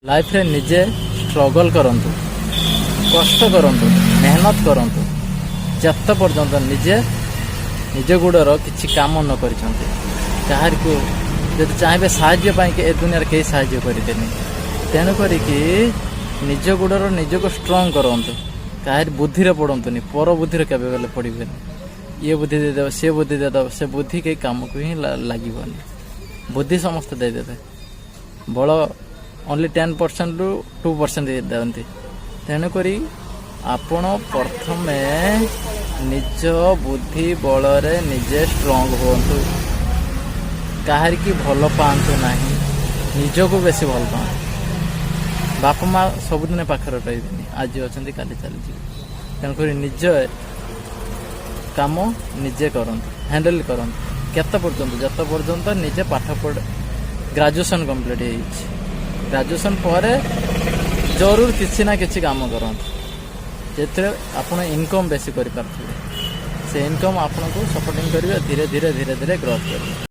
Life रे निजे struggle करंतु, कष्ट करंतु, मेहनत करंतु, जत पर्यंत निजे निज गुड़र किसी काम न करिसंते काहर को जब चाहे साहाय्य पाई ए दुनिया के साहाय्य करदेनि तेणु करिकी निज गुड़र निज को स्ट्रंग करंतु काहर बुद्धि रे पड़ंतुनी पर बुद्धि रे केबे बेले पड़िबेनि ये बुद्धि दे देव से बुद्धि दे देव से बुद्धि के काम को ही लागिबनि बुद्धि समस्त दे देबे बल ओनली 10% रु 2% दिखती तेणुक आपण प्रथम निज बुद्धि बल निजे स्ट्रंग हुंतु काहर की भल पातु ना निज को बेसी भल पातु बाप माँ सबुदिन पाखर रही आज अच्छा काली चली तेणुक निज काम निजे करंतु हैंडल करंतु केते पर्यंत जत पर्यंत निजे पाठ पढ़ ग्रेजुएशन कंप्लीट हो ग्रेजुएशन पर जरूर किसी ना किसी काम करते जे आप इनकम बेसी कर से इनकम आपन को सपोर्टिंग करेंगे धीरे धीरे धीरे धीरे ग्रोथ करेंगे।